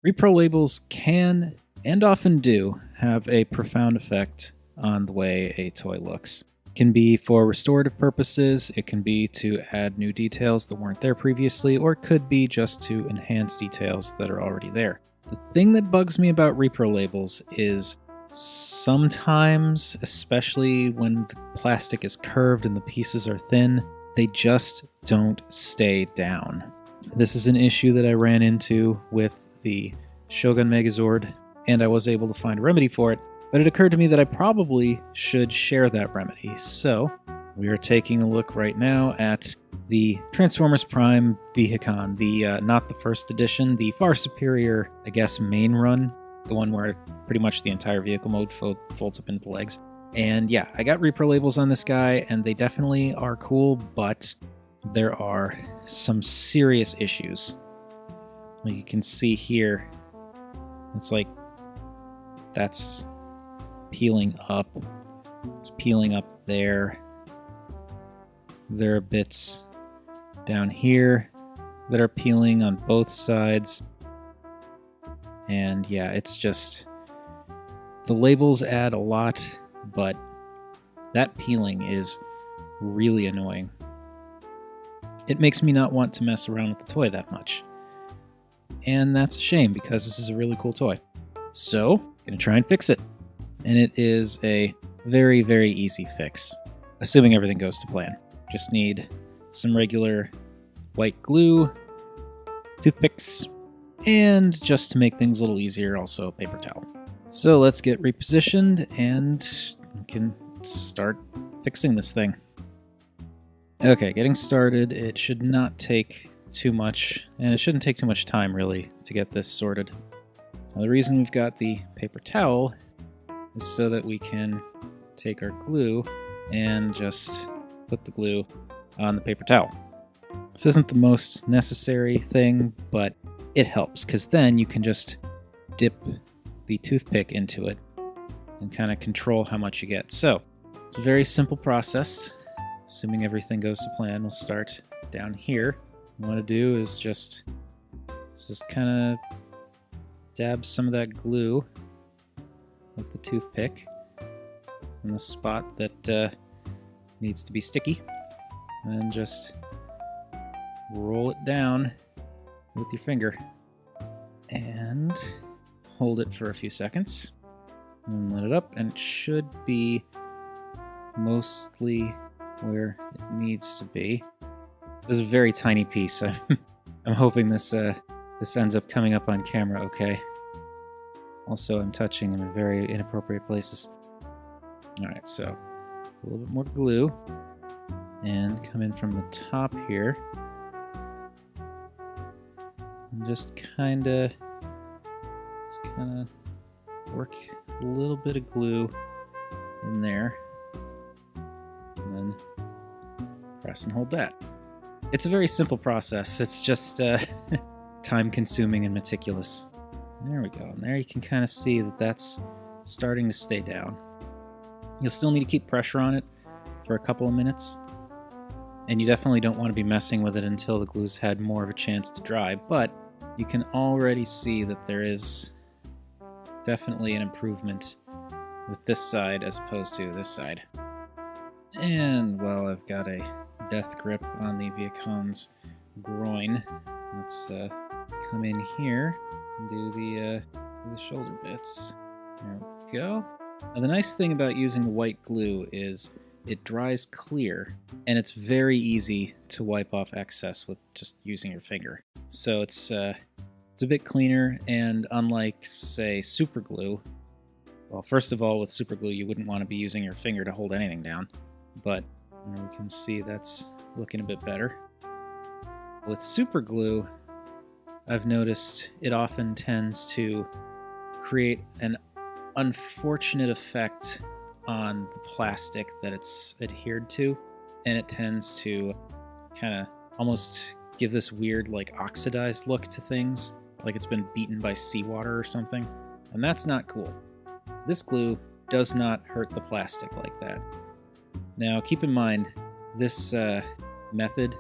Repro labels can, and often do, have a profound effect on the way a toy looks. It can be for restorative purposes, it can be to add new details that weren't there previously, or it could be just to enhance details that are already there. The thing that bugs me about repro labels is sometimes, especially when the plastic is curved and the pieces are thin, they just don't stay down. This is an issue that I ran into with the Shogun Megazord, and I was able to find a remedy for it, but it occurred to me that I probably should share that remedy. So we are taking a look right now at the Transformers Prime Vehicon, the not the first edition, the far superior, I guess, main run, the one where pretty much the entire vehicle mode folds up into the legs. And yeah, I got repro labels on this guy, and they definitely are cool, but there are some serious issues. Like you can see here, it's like that's peeling up. It's peeling up there. There are bits down here that are peeling on both sides. And yeah, it's just, the labels add a lot, but that peeling is really annoying. It makes me not want to mess around with the toy that much. And that's a shame because this is a really cool toy. So, I'm going to try and fix it. And it is a very, very easy fix, assuming everything goes to plan. Just need some regular white glue, toothpicks, and just to make things a little easier, also a paper towel. So let's get repositioned and we can start fixing this thing. Okay, getting started. It should not take too much, and it shouldn't take too much time really to get this sorted. Now, the reason we've got the paper towel is so that we can take our glue and just put the glue on the paper towel. This isn't the most necessary thing, but it helps because then you can just dip the toothpick into it and kind of control how much you get. So it's a very simple process. Assuming everything goes to plan, we'll start down here. What I want to do is just kind of dab some of that glue with the toothpick in the spot that needs to be sticky, and just roll it down with your finger and hold it for a few seconds and let it up, and it should be mostly where it needs to be. This is a very tiny piece. I'm hoping this ends up coming up on camera okay. Also, I'm touching in very inappropriate places. Alright, so a little bit more glue and come in from the top here and just kind of work a little bit of glue in there and then press and hold that. It's a very simple process. It's just time consuming and meticulous. There we go. And there you can kind of see that that's starting to stay down. You'll still need to keep pressure on it for a couple of minutes. And you definitely don't want to be messing with it until the glue's had more of a chance to dry. But you can already see that there is definitely an improvement with this side as opposed to this side. And well, I've got a death grip on the Vehicon's groin. Let's come in here and do the shoulder bits. There we go. Now the nice thing about using white glue is it dries clear, and it's very easy to wipe off excess with just using your finger. So it's a bit cleaner, and unlike, say, super glue, well, first of all, with super glue, you wouldn't want to be using your finger to hold anything down, but we can see that's looking a bit better. With super glue, I've noticed it often tends to create an unfortunate effect on the plastic that it's adhered to, and it tends to kind of almost give this weird, like, oxidized look to things, like it's been beaten by seawater or something, and that's not cool. This glue does not hurt the plastic like that. Now, keep in mind, this method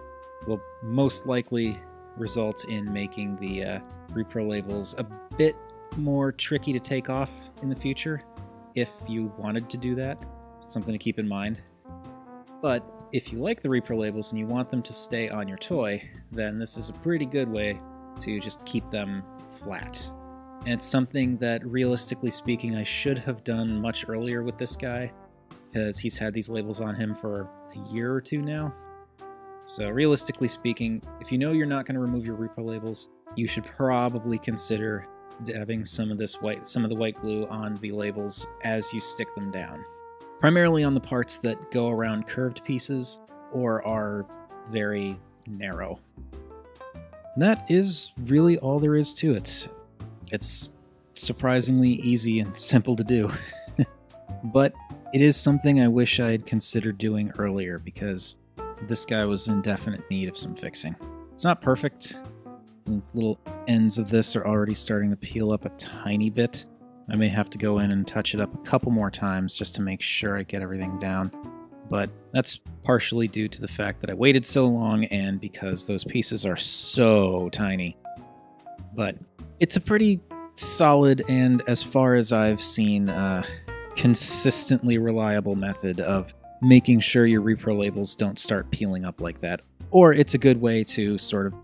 will most likely result in making the repro labels a bit more tricky to take off in the future if you wanted to do that. Something to keep in mind. But if you like the repro labels and you want them to stay on your toy, then this is a pretty good way to just keep them flat. And it's something that, realistically speaking, I should have done much earlier with this guy, because he's had these labels on him for a year or two now. So realistically speaking, if you know you're not going to remove your repro labels, you should probably consider dabbing some of the white glue on the labels as you stick them down. Primarily on the parts that go around curved pieces or are very narrow. And that is really all there is to it. It's surprisingly easy and simple to do. But it is something I wish I had considered doing earlier, because this guy was in definite need of some fixing. It's not perfect. The little ends of this are already starting to peel up a tiny bit. I may have to go in and touch it up a couple more times just to make sure I get everything down. But that's partially due to the fact that I waited so long and because those pieces are so tiny. But it's a pretty solid and, as far as I've seen, consistently reliable method of making sure your repro labels don't start peeling up like that. Or it's a good way to sort of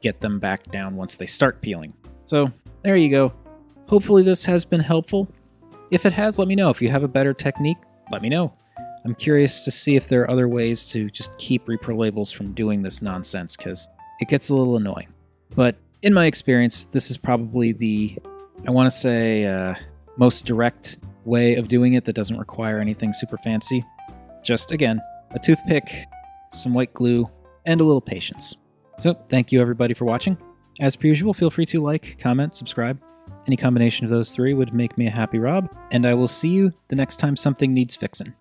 get them back down once they start peeling. So there you go. Hopefully this has been helpful. If it has, let me know. If you have a better technique, let me know. I'm curious to see if there are other ways to just keep repro labels from doing this nonsense, because it gets a little annoying. But in my experience, this is probably the, I want to say, most direct way of doing it that doesn't require anything super fancy. Just, again, a toothpick, some white glue, and a little patience. So, thank you everybody for watching. As per usual, feel free to like, comment, subscribe. Any combination of those three would make me a happy Rob, and I will see you the next time something needs fixin'.